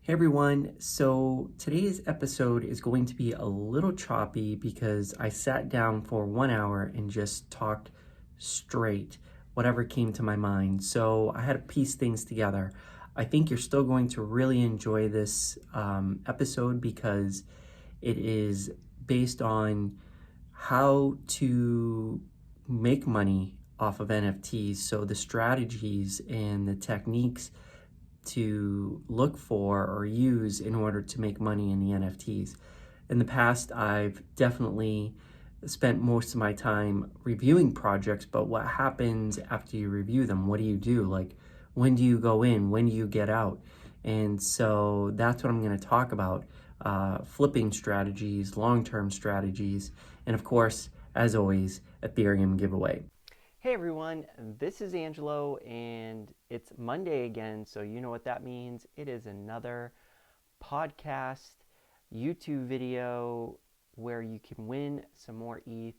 Hey everyone, so today's episode is going to be a little choppy because I sat down for 1 hour and just talked straight, whatever came to my mind. So I had to piece things together. I think you're still going to really enjoy this episode because it is based on how to make money off of NFTs. So the strategies and the techniques to look for or use in order to make money in the NFTs. In the past, I've definitely spent most of my time reviewing projects, but what happens after you review them? What do you do? Like, when do you go in? When do you get out? And so that's what I'm going to talk about, flipping strategies, long-term strategies, and of course, as always, Ethereum giveaway. Hey everyone, this is Angelo and it's Monday again, so you know what that means. It is another podcast, YouTube video where you can win some more ETH.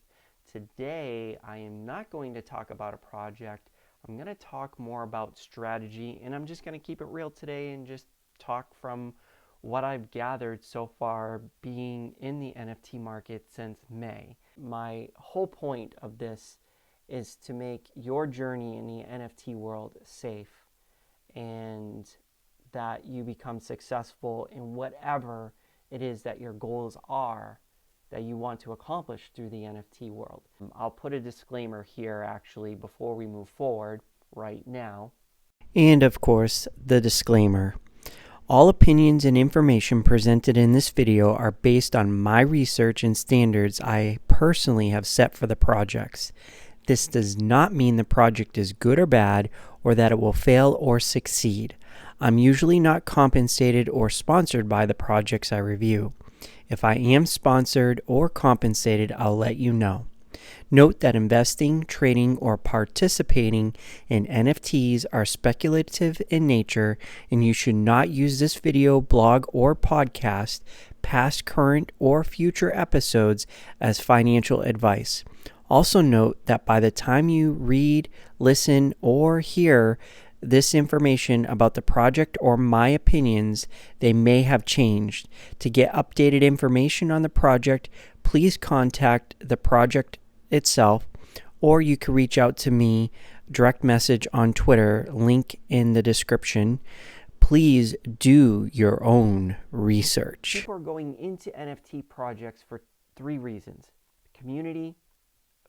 Today, I am not going to talk about a project. I'm going to talk more about strategy, and I'm just going to keep it real today and just talk from what I've gathered so far being in the NFT market since May. My whole point of this is to make your journey in the NFT world safe and that you become successful in whatever it is that your goals are that you want to accomplish through the NFT world. I'll put a disclaimer here actually before we move forward right now. And of course, the disclaimer. All opinions and information presented in this video are based on my research and standards I personally have set for the projects. This does not mean the project is good or bad, or that it will fail or succeed. I'm usually not compensated or sponsored by the projects I review. If I am sponsored or compensated, I'll let you know. Note that investing, trading, or participating in NFTs are speculative in nature, and you should not use this video, blog, or podcast, past, current, or future episodes as financial advice. Also note that by the time you read, listen, or hear this information about the project or my opinions, they may have changed. To get updated information on the project, please contact the project itself, or you can reach out to me, direct message on Twitter, link in the description. Please do your own research. People are going into NFT projects for three reasons: community,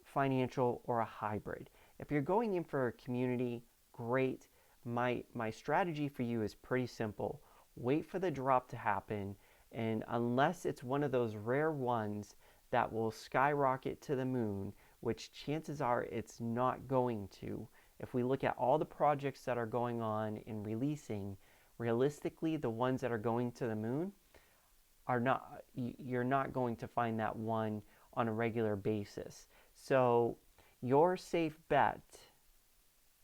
financial, or a hybrid. If you're going in for a community, great. My strategy for you is pretty simple. Wait for the drop to happen, and unless it's one of those rare ones that will skyrocket to the moon, which chances are it's not going to. If we look at all the projects that are going on in releasing, realistically, the ones that are going to the moon are not, you're not going to find that one on a regular basis. So your safe bet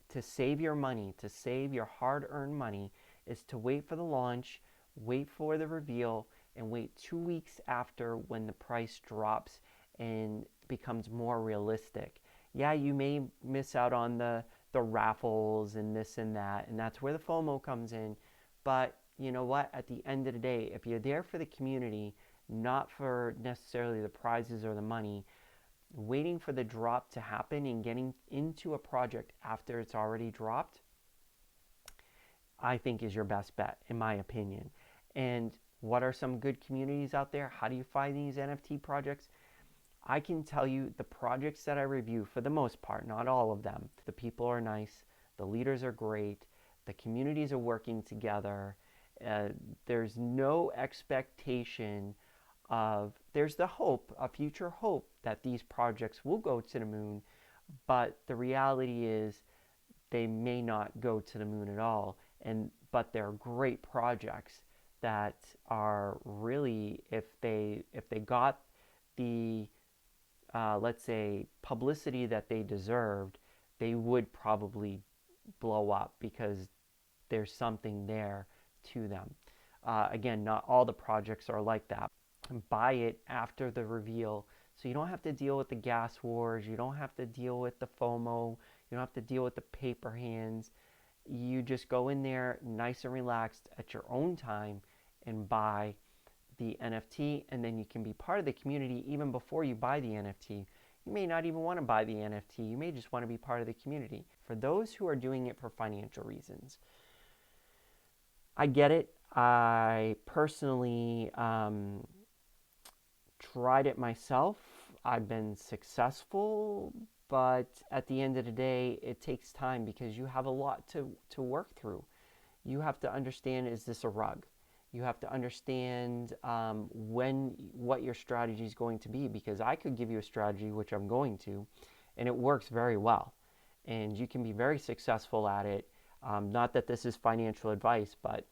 to save your money, to save your hard-earned money, is to wait for the launch, wait for the reveal, and wait 2 weeks after when the price drops and becomes more realistic. Yeah, you may miss out on the raffles and this and that, and that's where the FOMO comes in. But you know what? At the end of the day, if you're there for the community, not for necessarily the prizes or the money, waiting for the drop to happen and getting into a project after it's already dropped, I think is your best bet, in my opinion. And what are some good communities out there? How do you find these NFT projects? I can tell you the projects that I review, for the most part, not all of them, the people are nice, the leaders are great, the communities are working together. There's no expectation there's the hope, a future hope, that these projects will go to the moon, but the reality is they may not go to the moon at all. But they're great projects that are really, if they got the let's say publicity that they deserved, they would probably blow up because there's something there to them. Again, not all the projects are like that. Buy it after the reveal, so you don't have to deal with the gas wars, you don't have to deal with the FOMO, you don't have to deal with the paper hands. You just go in there nice and relaxed at your own time and buy the NFT, and then you can be part of the community even before you buy the NFT. You may not even want to buy the NFT. You may just want to be part of the community. For those who are doing it for financial reasons, I get it. I personally tried it myself. I've been successful, but at the end of the day, it takes time because you have a lot to work through. You have to understand, is this a rug? You have to understand what your strategy is going to be, because I could give you a strategy, which I'm going to, and it works very well. And you can be very successful at it. Not that this is financial advice, but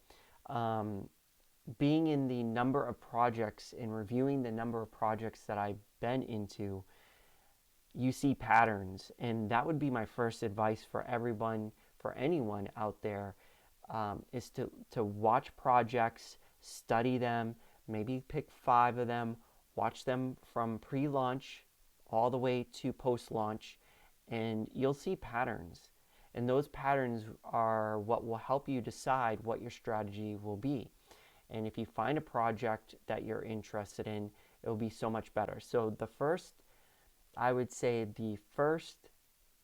being in the number of projects and reviewing the number of projects that I've been into, you see patterns. And that would be my first advice for everyone, for anyone out there, is to watch projects, study them, maybe pick 5 of them, watch them from pre-launch all the way to post-launch, and you'll see patterns. And those patterns are what will help you decide what your strategy will be. And if you find a project that you're interested in, it will be so much better. So I would say the first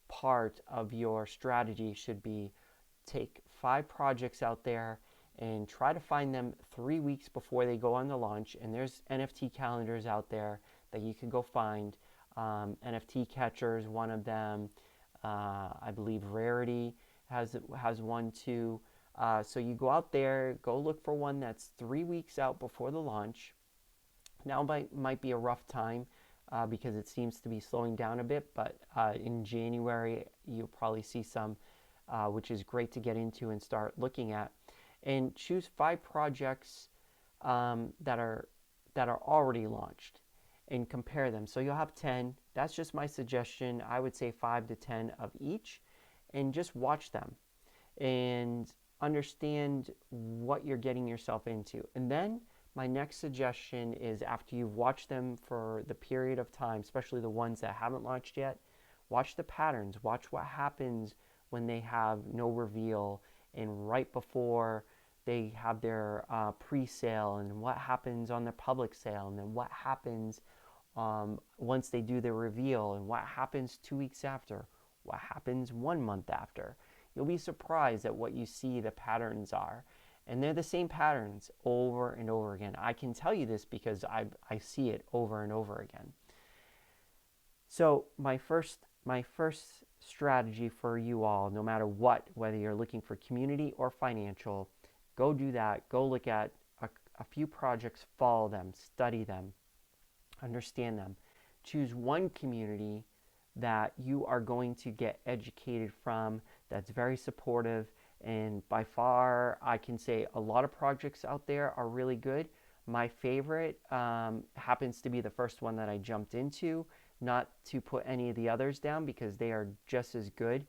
part of your strategy should be take 5 projects out there and try to find them 3 weeks before they go on the launch. And there's NFT calendars out there that you can go find. NFT Catcher is one of them. I believe Rarity has one too. So you go out there, go look for one that's 3 weeks out before the launch. Now might be a rough time because it seems to be slowing down a bit, but in January you'll probably see some, which is great to get into and start looking at. And choose 5 projects that are already launched and compare them. So you'll have 10. That's just my suggestion. I would say 5 to 10 of each, and just watch them and understand what you're getting yourself into. And then my next suggestion is, after you've watched them for the period of time, especially the ones that haven't launched yet, watch the patterns. Watch what happens when they have no reveal and right before they have their pre-sale, and what happens on their public sale, and then what happens once they do the reveal, and what happens 2 weeks after, what happens 1 month after. You'll be surprised at what you see the patterns are. And they're the same patterns over and over again. I can tell you this because I see it over and over again. So my first strategy for you all, no matter what, whether you're looking for community or financial, go do that. Go look at a few projects, follow them, study them, understand them. Choose one community that you are going to get educated from, that's very supportive. And by far, I can say a lot of projects out there are really good. My favorite happens to be the first one that I jumped into, not to put any of the others down because they are just as good,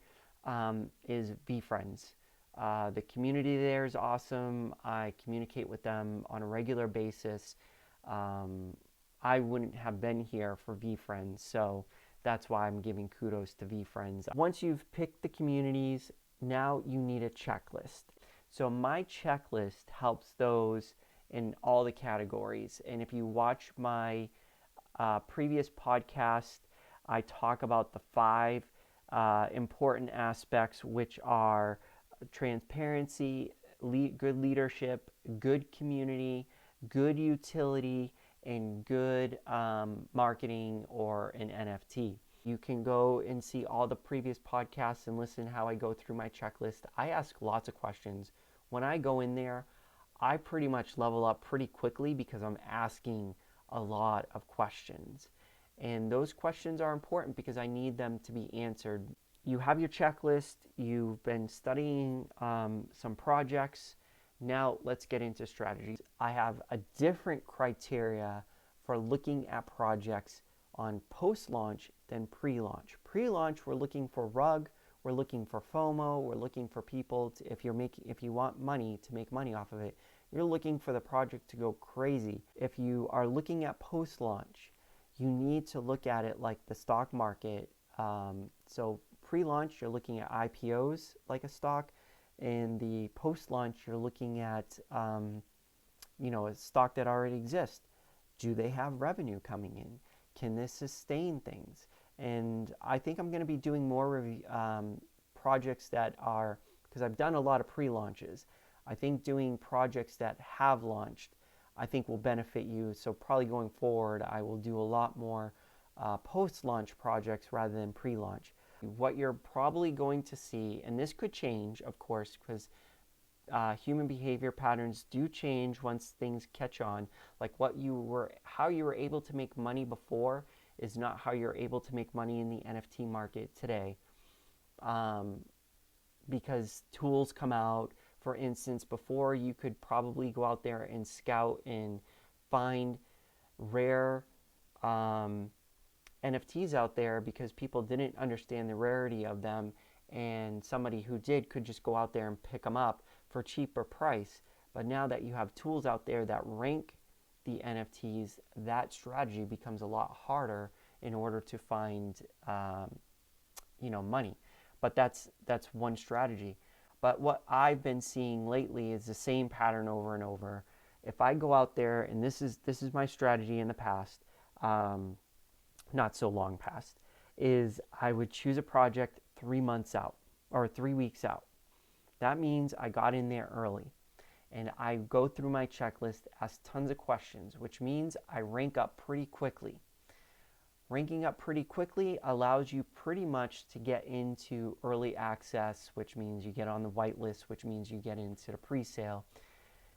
is VeeFriends. The community there is awesome. I communicate with them on a regular basis. I wouldn't have been here for VeeFriends, so that's why I'm giving kudos to VeeFriends. Once you've picked the communities, now you need a checklist. So my checklist helps those in all the categories. And if you watch my previous podcast, I talk about the 5 important aspects, which are transparency, good leadership, good community, good utility, and good marketing or an NFT. You can go and see all the previous podcasts and listen how I go through my checklist. I ask lots of questions. When I go in there, I pretty much level up pretty quickly because I'm asking a lot of questions. And those questions are important because I need them to be answered. You have your checklist. You've been studying some projects. Now let's get into strategies. I have a different criteria for looking at projects on post-launch than pre-launch. Pre-launch, we're looking for rug, we're looking for FOMO, we're looking for people to, if you want money to make money off of it, you're looking for the project to go crazy. If you are looking at post-launch, you need to look at it like the stock market. So pre-launch, you're looking at IPOs like a stock. In the post-launch, you're looking at a stock that already exists. Do they have revenue coming in? Can this sustain things? And I think I'm going to be doing more projects that are, because I've done a lot of pre-launches. I think doing projects that have launched, I think will benefit you. So probably going forward, I will do a lot more post-launch projects rather than pre-launch. What you're probably going to see, and this could change, of course, because human behavior patterns do change once things catch on. Like how you were able to make money before is not how you're able to make money in the NFT market today, because tools come out. For instance, before you could probably go out there and scout and find rare NFTs out there because people didn't understand the rarity of them, and somebody who did could just go out there and pick them up for a cheaper price. But now that you have tools out there that rank the NFTs, that strategy becomes a lot harder in order to find money. But that's one strategy. But what I've been seeing lately is the same pattern over and over. If I go out there, and this is my strategy in the past, not so long past, is I would choose a project 3 months out or 3 weeks out. That means I got in there early, and I go through my checklist, ask tons of questions, which means I rank up pretty quickly. Ranking up pretty quickly allows you pretty much to get into early access, which means you get on the whitelist, which means you get into the pre-sale.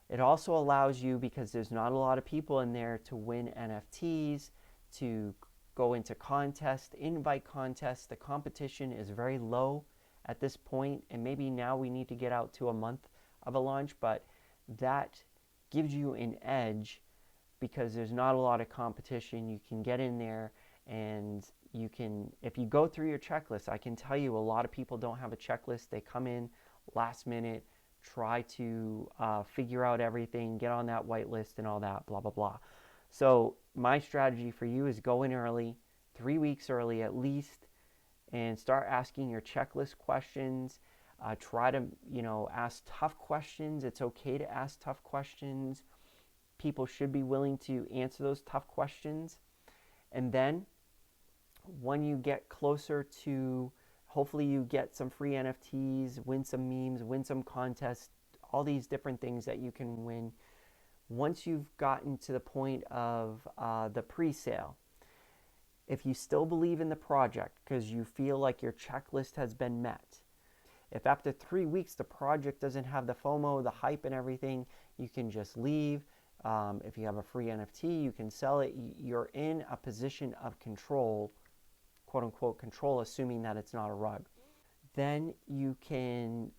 It also allows you, because there's not a lot of people in there, to win NFTs, to go into contests, invite contests. The competition is very low at this point, and maybe now we need to get out to a month of a launch, but that gives you an edge because there's not a lot of competition. You can get in there, and you can, if you go through your checklist, I can tell you a lot of people don't have a checklist. They come in last minute, try to figure out everything, get on that whitelist and all that, blah, blah, blah. So my strategy for you is go in early, 3 weeks early at least, and start asking your checklist questions. Try to, ask tough questions. It's okay to ask tough questions. People should be willing to answer those tough questions. And then when you get closer to, hopefully you get some free NFTs, win some memes, win some contests, all these different things that you can win. Once you've gotten to the point of the pre-sale, if you still believe in the project because you feel like your checklist has been met, if after 3 weeks the project doesn't have the FOMO, the hype and everything, you can just leave. If you have a free NFT, you can sell it. You're in a position of control, quote unquote control, assuming that it's not a rug. Then you can,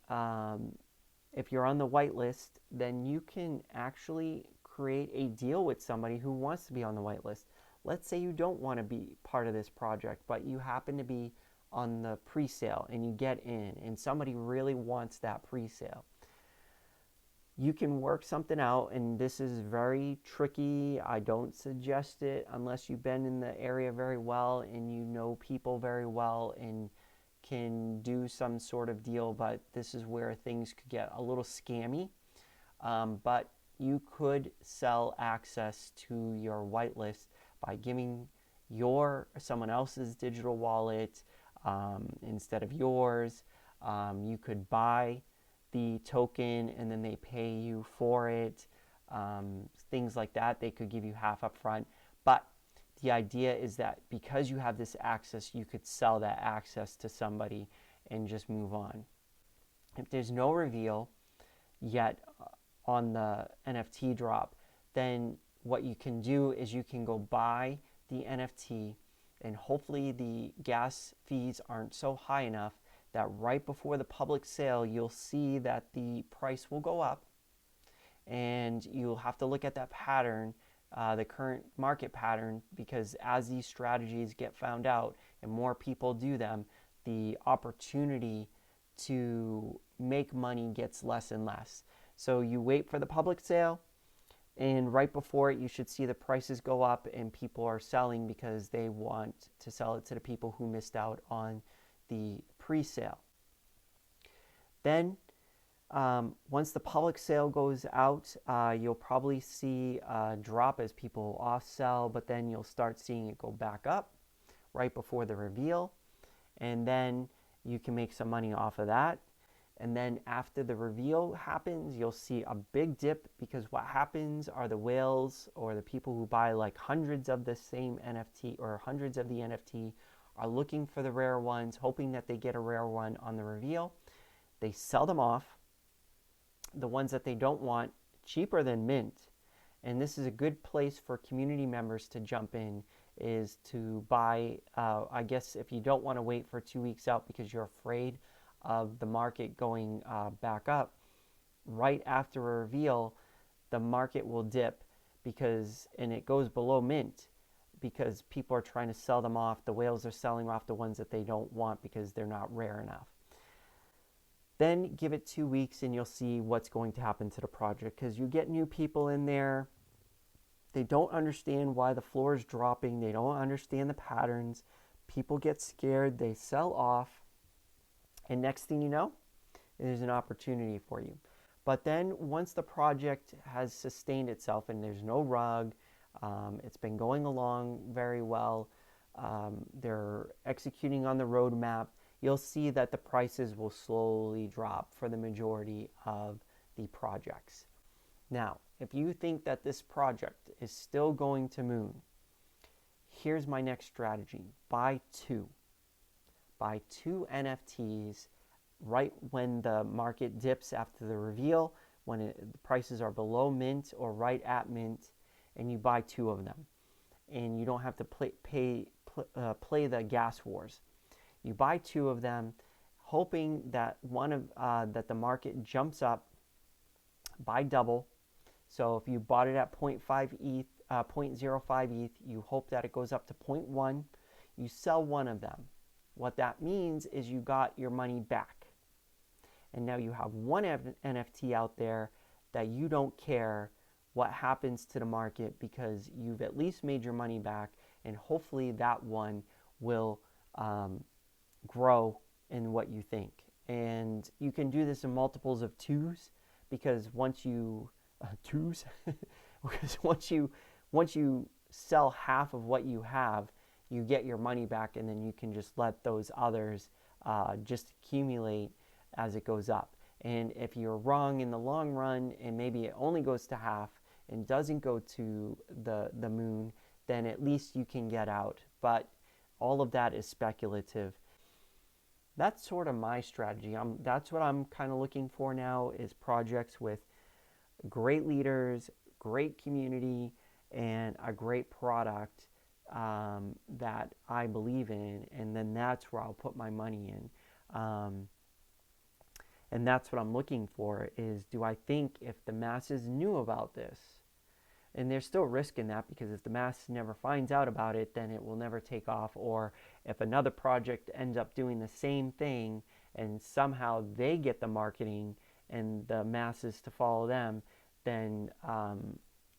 if you're on the whitelist, then you can actually create a deal with somebody who wants to be on the whitelist. Let's say you don't want to be part of this project, but you happen to be on the pre-sale and you get in, and somebody really wants that pre-sale. You can work something out, and this is very tricky. I don't suggest it unless you've been in the area very well and you know people very well and can do some sort of deal, but this is where things could get a little scammy. But you could sell access to your whitelist by giving someone else's digital wallet instead of yours. You could buy the token and then they pay you for it. Things like that. They could give you half up front. But the idea is that because you have this access, you could sell that access to somebody and just move on. If there's no reveal yet on the NFT drop, then what you can do is you can go buy the NFT, and hopefully the gas fees aren't so high enough that right before the public sale, you'll see that the price will go up, and you'll have to look at that pattern, the current market pattern, because as these strategies get found out and more people do them, the opportunity to make money gets less and less. So you wait for the public sale, and right before it, you should see the prices go up and people are selling because they want to sell it to the people who missed out on the pre-sale. Then Once the public sale goes out, you'll probably see a drop as people off sell, but then you'll start seeing it go back up right before the reveal, and then you can make some money off of that. And then after the reveal happens, you'll see a big dip, because what happens are the whales, or the people who buy like hundreds of the same NFT or hundreds of the NFT, are looking for the rare ones, hoping that they get a rare one on the reveal. They sell them off, the ones that they don't want, cheaper than mint. And this is a good place for community members to jump in, is to buy, I guess if you don't want to wait for 2 weeks out because you're afraid of the market going back up, right after a reveal, the market will dip, and it goes below mint, because people are trying to sell them off. The whales are selling off the ones that they don't want because they're not rare enough. Then give it 2 weeks and you'll see what's going to happen to the project, because you get new people in there. They don't understand why the floor is dropping. They don't understand the patterns. People get scared. They sell off. And next thing you know, there's an opportunity for you. But then once the project has sustained itself and there's no rug, it's been going along very well, they're executing on the roadmap, you'll see that the prices will slowly drop for the majority of the projects. Now, if you think that this project is still going to moon, here's my next strategy. Buy two. Buy two NFTs right when the market dips after the reveal, when the prices are below mint or right at mint, and you buy two of them. And you don't have to play the gas wars. You buy two of them, hoping that that the market jumps up by double. So if you bought it at 0.5 ETH, 0.05 ETH, you hope that it goes up to 0.1. You sell one of them. What that means is you got your money back. And now you have one NFT out there that you don't care what happens to the market, because you've at least made your money back, and hopefully that one will grow in what you think. And you can do this in multiples of twos, because once you because once you sell half of what you have, you get your money back, and then you can just let those others just accumulate as it goes up. And if you're wrong in the long run, and maybe it only goes to half and doesn't go to the moon, then at least you can get out. But all of that is speculative. That's sort of my strategy. That's what I'm kind of looking for now, is projects with great leaders, great community, and a great product that I believe in, and then that's where I'll put my money in. And that's what I'm looking for, is, do I think if the masses knew about this, and there's still risk in that, because if the mass never finds out about it, then it will never take off. Or if another project ends up doing the same thing and somehow they get the marketing and the masses to follow them, then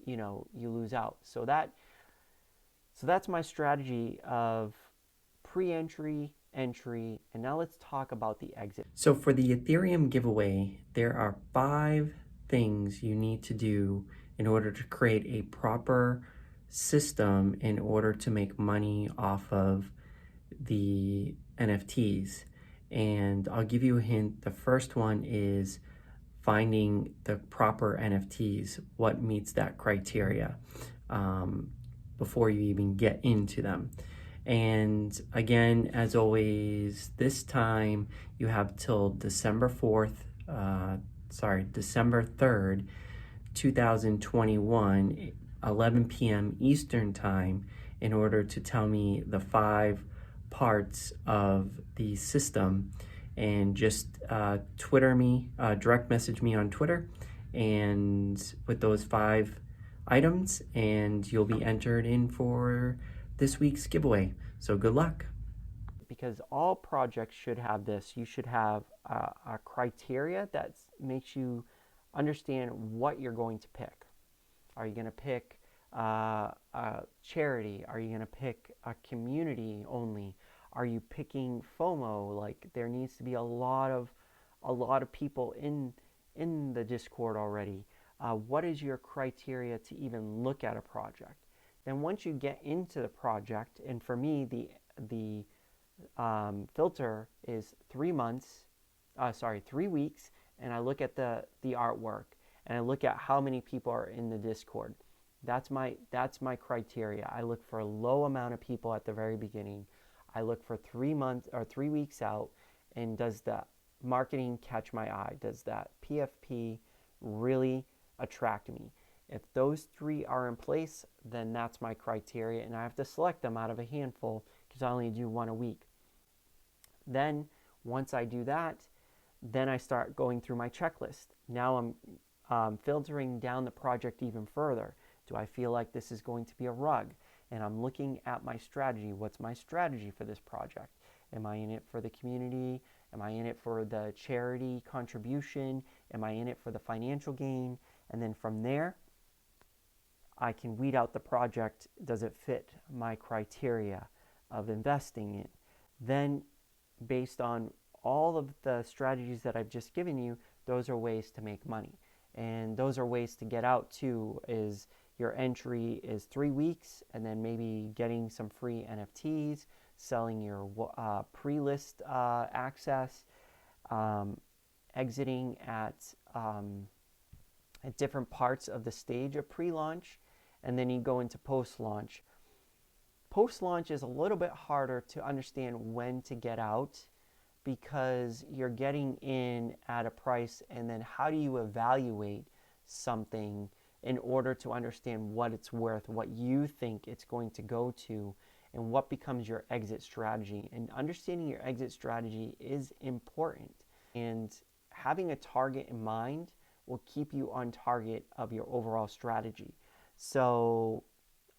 you lose out. So that's my strategy of pre-entry, entry, and now let's talk about the exit. So for the Ethereum giveaway, there are 5 things you need to do in order to create a proper system in order to make money off of the NFTs. And I'll give you a hint. The first one is finding the proper NFTs, what meets that criteria, before you even get into them. And again, as always, this time you have till December 3rd, 2021, 11 p.m. Eastern time, in order to tell me the 5 parts of the system. And just Twitter me, direct message me on Twitter, and with those 5 items, and you'll be entered in for this week's giveaway. So good luck. Because all projects should have this. You should have a criteria that makes you understand what you're going to pick. Are you going to pick a charity? Are you going to pick a community only? Are you picking FOMO? Like, there needs to be a lot of people in in the Discord already, what is your criteria to even look at a project? Then once you get into the project, and for me, the filter is 3 months, 3 weeks, and I look at the artwork, and I look at how many people are in the Discord. That's my criteria. I look for a low amount of people at the very beginning. I look for 3 months or 3 weeks out, and does the marketing catch my eye? Does that PFP really attract me? If those three are in place, then that's my criteria, and I have to select them out of a handful because I only do one a week. Then, once I do that, then I start going through my checklist. Now I'm filtering down the project even further. Do I feel like this is going to be a rug? And I'm looking at my strategy. What's my strategy for this project? Am I in it for the community? Am I in it for the charity contribution? Am I in it for the financial gain? And then from there, I can weed out the project. Does it fit my criteria of investing in? Then, based on all of the strategies that I've just given you, those are ways to make money. And those are ways to get out too, is your entry is 3 weeks, and then maybe getting some free NFTs, selling your pre-list access, exiting at different parts of the stage of pre-launch, and then you go into post-launch. Post-launch is a little bit harder to understand when to get out, because you're getting in at a price, and then how do you evaluate something in order to understand what it's worth, what you think it's going to go to, and what becomes your exit strategy. And understanding your exit strategy is important, and having a target in mind will keep you on target of your overall strategy. So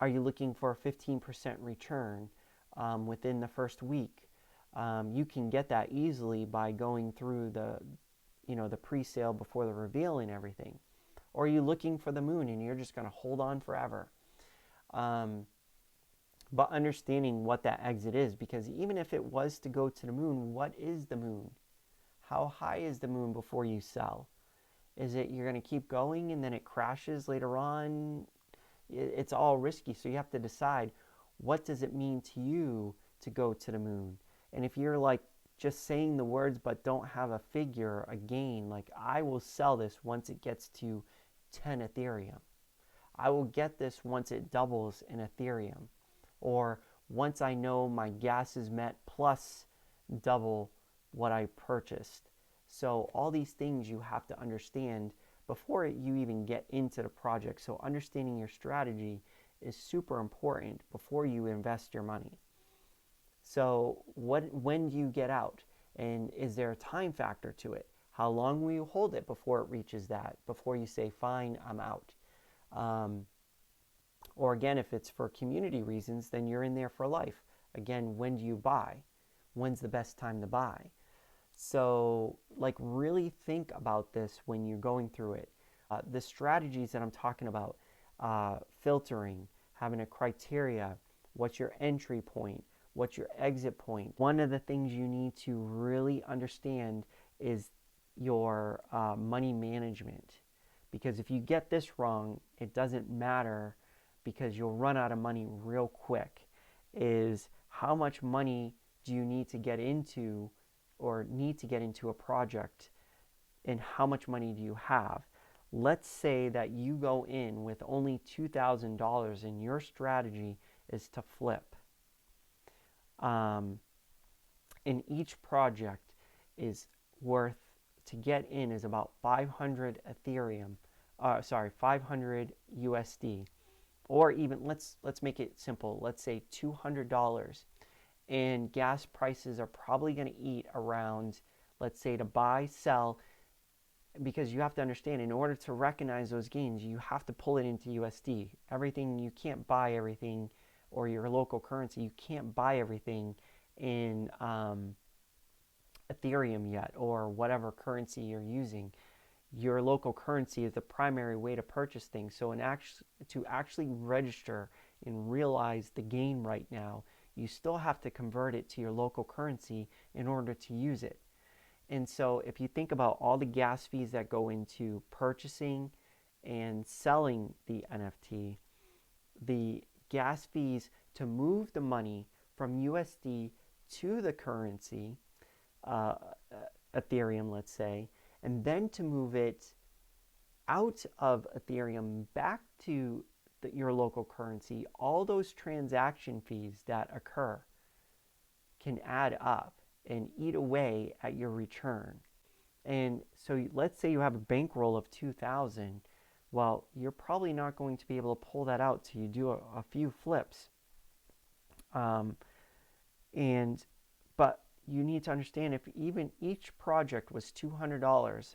are you looking for a 15% return within the first week? You can get that easily by going through the pre-sale before the reveal and everything. Or are you looking for the moon and you're just going to hold on forever? But understanding what that exit is, because even if it was to go to the moon, what is the moon? How high is the moon before you sell? Is it you're going to keep going and then it crashes later on? It's all risky. So you have to decide, what does it mean to you to go to the moon? And if you're like just saying the words but don't have a figure, a gain, like I will sell this once it gets to 10 Ethereum. I will get this once it doubles in Ethereum. Or once I know my gas is met plus double what I purchased. So all these things you have to understand before you even get into the project. So understanding your strategy is super important before you invest your money. So when do you get out? And is there a time factor to it? How long will you hold it before it reaches that? Before you say, fine, I'm out. Or again, if it's for community reasons, then you're in there for life. Again, when do you buy? When's the best time to buy? So like really think about this when you're going through it. The strategies that I'm talking about, filtering, having a criteria, what's your entry point, what's your exit point. One of the things you need to really understand is your money management. Because if you get this wrong, it doesn't matter, because you'll run out of money real quick. Is how much money do you need to get into a project, and how much money do you have? Let's say that you go in with only $2,000 and your strategy is to flip. And each project is worth, to get in, is about 500 Ethereum, 500 USD. Or even, let's make it simple. Let's say $200. And gas prices are probably going to eat around, let's say, to buy, sell, because you have to understand, in order to recognize those gains, you have to pull it into USD. Everything, you can't buy everything, or your local currency, you can't buy everything in Ethereum yet, or whatever currency you're using. Your local currency is the primary way to purchase things. So to actually register and realize the gain right now, you still have to convert it to your local currency in order to use it. And so if you think about all the gas fees that go into purchasing and selling the NFT, the gas fees to move the money from USD to the currency, uh, Ethereum, let's say, and then to move it out of Ethereum back to your local currency, all those transaction fees that occur can add up and eat away at your return. And so let's say you have a bankroll of 2,000. Well, you're probably not going to be able to pull that out till you do a few flips. Um, and but you need to understand, if even each project was $200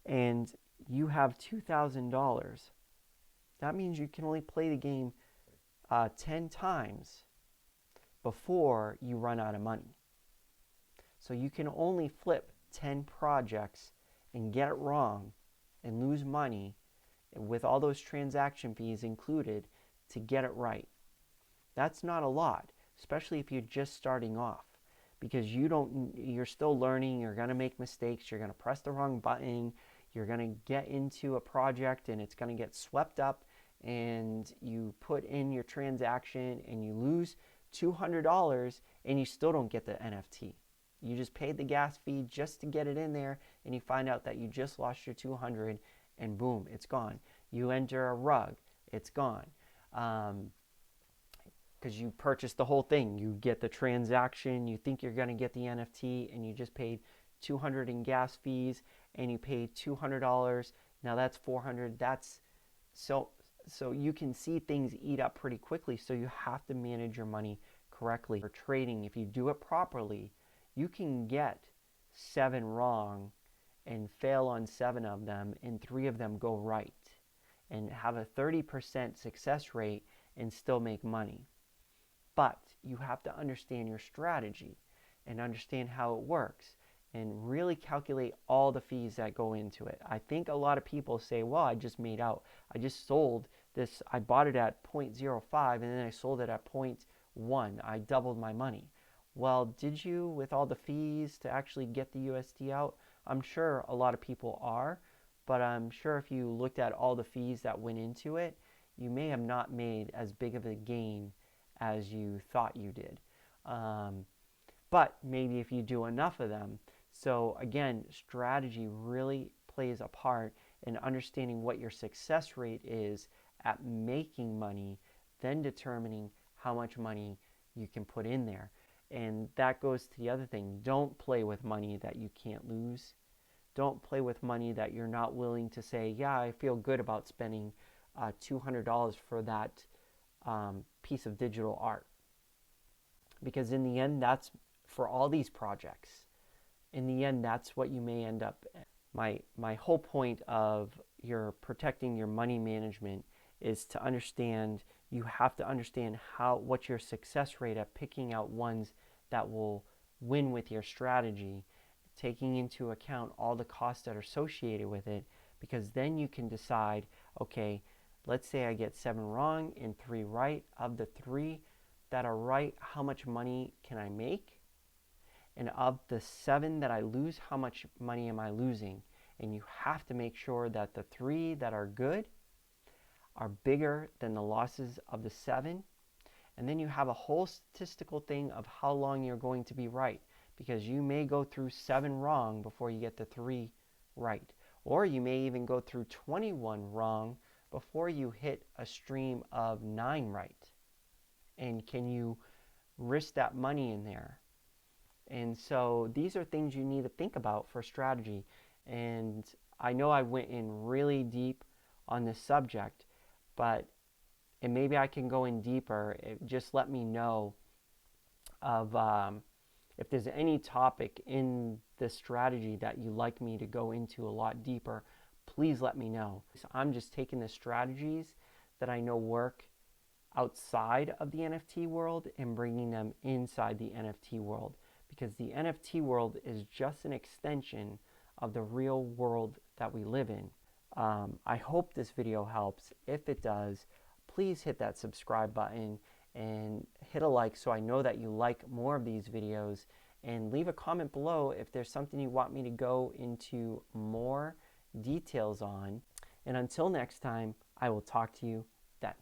and you have $2,000, that means you can only play the game 10 times before you run out of money. So you can only flip 10 projects and get it wrong and lose money with all those transaction fees included to get it right. That's not a lot, especially if you're just starting off, because you're still learning, you're going to make mistakes, you're going to press the wrong button, you're going to get into a project and it's going to get swept up, and you put in your transaction and you lose $200 and you still don't get the NFT. You just paid the gas fee just to get it in there, and you find out that you just lost your 200, and boom, it's gone. You enter a rug, it's gone. Because you purchased the whole thing. You get the transaction, you think you're going to get the NFT, and you just paid 200 in gas fees, and you paid $200. Now that's 400. That's so you can see things eat up pretty quickly. So you have to manage your money correctly. For trading, if you do it properly, you can get 7 wrong and fail on 7 of them, and 3 of them go right, and have a 30% success rate and still make money. But you have to understand your strategy and understand how it works and really calculate all the fees that go into it. I think a lot of people say, well, I just made out. I just sold this. I bought it at 0.05 and then I sold it at 0.1. I doubled my money. Well, did you, with all the fees to actually get the USD out? I'm sure a lot of people are, but I'm sure if you looked at all the fees that went into it, you may have not made as big of a gain as you thought you did. But maybe if you do enough of them. So again, strategy really plays a part in understanding what your success rate is at making money, then determining how much money you can put in there. And that goes to the other thing. Don't play with money that you can't lose. Don't play with money that you're not willing to say, yeah, I feel good about spending $200 for that piece of digital art. Because in the end, that's for all these projects. In the end, that's what you may end up. My whole point of your protecting your money management is to understand, you have to understand what's your success rate at picking out ones that will win with your strategy, taking into account all the costs that are associated with it, because then you can decide, okay, let's say I get 7 wrong and 3 right. Of the 3 that are right, how much money can I make? And of the 7 that I lose, how much money am I losing? And you have to make sure that the 3 that are good are bigger than the losses of the 7. And then you have a whole statistical thing of how long you're going to be right, because you may go through 7 wrong before you get the 3 right. Or you may even go through 21 wrong before you hit a stream of 9 right. And can you risk that money in there? And so these are things you need to think about for strategy. And I know I went in really deep on this subject, and maybe I can go in deeper. Just let me know of if there's any topic in this strategy that you'd like me to go into a lot deeper. Please let me know. So I'm just taking the strategies that I know work outside of the NFT world and bringing them inside the NFT world, because the NFT world is just an extension of the real world that we live in. I hope this video helps. If it does, please hit that subscribe button and hit a like so I know that you like more of these videos, And leave a comment below if there's something you want me to go into more details on. And until next time, I will talk to you then.